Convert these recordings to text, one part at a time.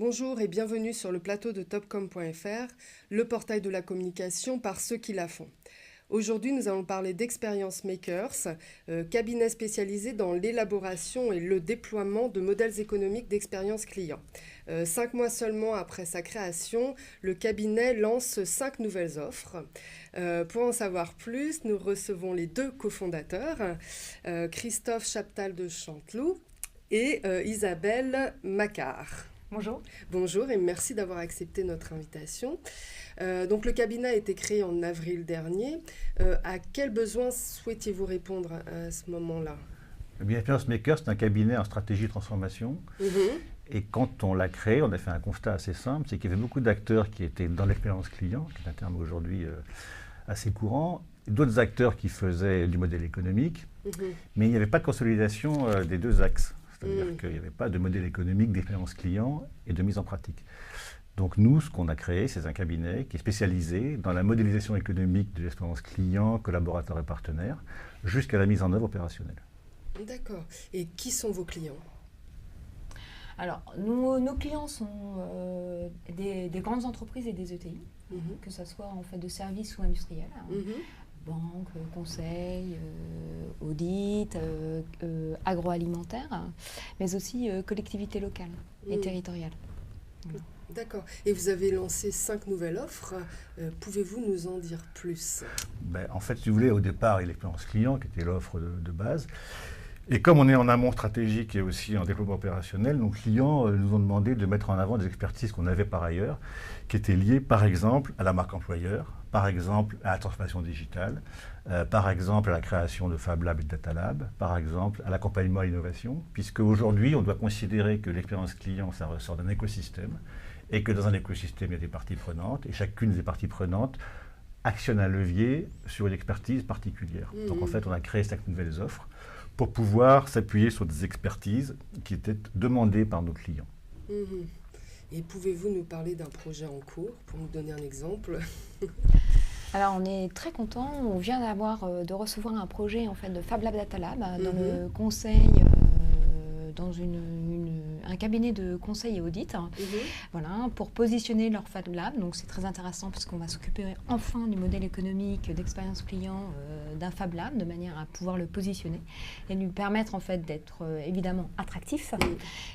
Bonjour et bienvenue sur le plateau de Topcom.fr, le portail de la communication par ceux qui la font. Aujourd'hui, nous allons parler d'Experience Makers, cabinet spécialisé dans l'élaboration et le déploiement de modèles économiques d'expérience client. 5 mois seulement après sa création, le cabinet lance 5 nouvelles offres. Pour en savoir plus, nous recevons les 2 cofondateurs, Christophe Chaptal de Chanteloup et Isabelle Macquart. Bonjour. Bonjour et merci d'avoir accepté notre invitation. Donc le cabinet a été créé en avril dernier. À quels besoins souhaitiez-vous répondre à ce moment-là? Le bien Experience Maker, c'est un cabinet en stratégie de transformation. Et quand on l'a créé, on a fait un constat assez simple, c'est qu'il y avait beaucoup d'acteurs qui étaient dans l'expérience client, qui est un terme aujourd'hui assez courant, d'autres acteurs qui faisaient du modèle économique, mais il n'y avait pas de consolidation des deux axes. C'est-à-dire qu'il n'y avait pas de modèle économique d'expérience client et de mise en pratique. Donc nous, ce qu'on a créé, c'est un cabinet qui est spécialisé dans la modélisation économique de l'expérience client, collaborateur et partenaire, jusqu'à la mise en œuvre opérationnelle. D'accord. Et qui sont vos clients? Alors, nos clients sont des grandes entreprises et des ETI, que ce soit en fait de services ou industriels. Banque, conseil, audit, agroalimentaire, mais aussi collectivités locales et territoriales. Voilà. D'accord. Et vous avez lancé 5 nouvelles offres. Pouvez-vous nous en dire plus? En fait, si vous voulez, au départ, il y a l'expérience client qui était l'offre de base. Et comme on est en amont stratégique et aussi en développement opérationnel, nos clients nous ont demandé de mettre en avant des expertises qu'on avait par ailleurs, qui étaient liées par exemple à la marque employeur, par exemple à la transformation digitale, par exemple à la création de Fab Lab et de Data Lab, par exemple à l'accompagnement à l'innovation, puisque aujourd'hui on doit considérer que l'expérience client, ça ressort d'un écosystème, et que dans un écosystème il y a des parties prenantes, et chacune des parties prenantes actionne un levier sur une expertise particulière. Donc en fait on a créé 5 nouvelles offres pour pouvoir s'appuyer sur des expertises qui étaient demandées par nos clients. Et pouvez-vous nous parler d'un projet en cours, pour nous donner un exemple? Alors, on est très contents. On vient de recevoir un projet en fait, de Fab Lab Data Lab dans le conseil, dans un cabinet de conseil et audit, voilà, pour positionner leur Fab Lab. Donc, c'est très intéressant parce qu'on va s'occuper enfin du modèle économique d'expérience client d'un Fab Lab de manière à pouvoir le positionner et lui permettre en fait d'être évidemment attractif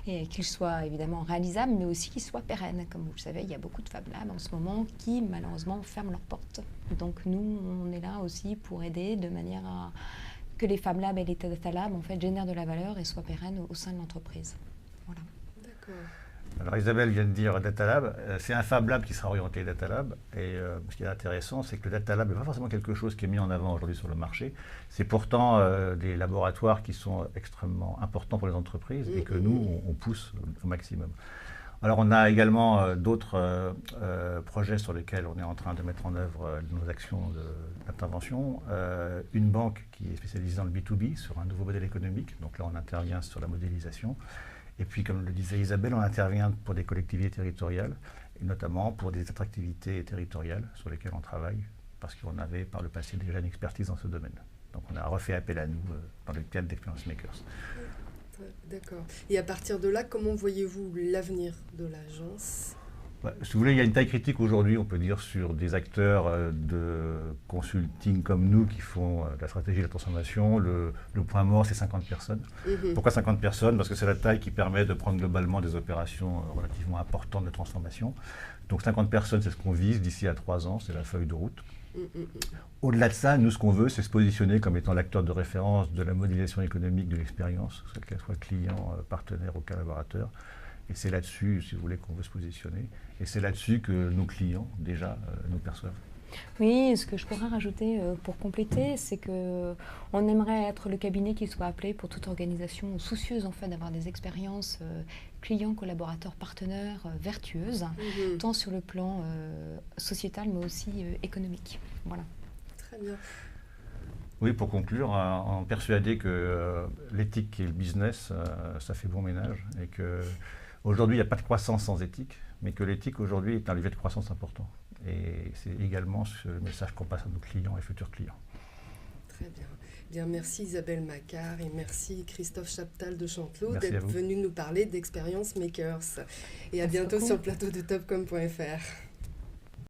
et qu'il soit évidemment réalisable, mais aussi qu'il soit pérenne. Comme vous le savez, il y a beaucoup de Fab Labs en ce moment qui malheureusement ferment leurs portes. Donc, nous, on est là aussi pour aider de manière à que les Fab Labs et les Data Labs en fait, génèrent de la valeur et soient pérennes au sein de l'entreprise. Voilà. D'accord. Alors Isabelle vient de dire Data Lab, c'est un Fab Lab qui sera orienté Data Lab. Et ce qui est intéressant, c'est que le Data Lab n'est pas forcément quelque chose qui est mis en avant aujourd'hui sur le marché. C'est pourtant des laboratoires qui sont extrêmement importants pour les entreprises et que nous, on pousse au maximum. Alors on a également d'autres projets sur lesquels on est en train de mettre en œuvre nos actions d'intervention. Une banque qui est spécialisée dans le B2B sur un nouveau modèle économique. Donc là on intervient sur la modélisation. Et puis comme le disait Isabelle, on intervient pour des collectivités territoriales et notamment pour des attractivités territoriales sur lesquelles on travaille parce qu'on avait par le passé déjà une expertise dans ce domaine. Donc on a refait appel à nous dans le cadre d'Experience Makers. D'accord. Et à partir de là, comment voyez-vous l'avenir de l'agence? Si vous voulez, il y a une taille critique aujourd'hui, on peut dire, sur des acteurs de consulting comme nous qui font la stratégie de la transformation. Le point mort, c'est 50 personnes. Pourquoi 50 personnes? Parce que c'est la taille qui permet de prendre globalement des opérations relativement importantes de transformation. Donc 50 personnes, c'est ce qu'on vise d'ici à 3 ans, c'est la feuille de route. Au-delà de ça, nous, ce qu'on veut, c'est se positionner comme étant l'acteur de référence de la modélisation économique de l'expérience, qu'elle soit client, partenaire ou collaborateur. Et c'est là-dessus, si vous voulez, qu'on veut se positionner. Et c'est là-dessus que nos clients, déjà, nous perçoivent. Oui, ce que je pourrais rajouter pour compléter, c'est qu'on aimerait être le cabinet qui soit appelé pour toute organisation soucieuse en fait, d'avoir des expériences clients, collaborateurs, partenaires vertueuses, tant sur le plan sociétal mais aussi économique. Voilà. Très bien. Oui, pour conclure, on est persuadé que l'éthique et le business, ça fait bon ménage et qu'aujourd'hui, il n'y a pas de croissance sans éthique, mais que l'éthique aujourd'hui est un levier de croissance important. Et c'est également ce message qu'on passe à nos clients et futurs clients. Très bien. Bien, merci Isabelle Macquart et merci Christophe Chaptal de Chantelot Merci d'être venu nous parler d'Experience Makers. Et à Merci bientôt beaucoup. sur le plateau de topcom.fr.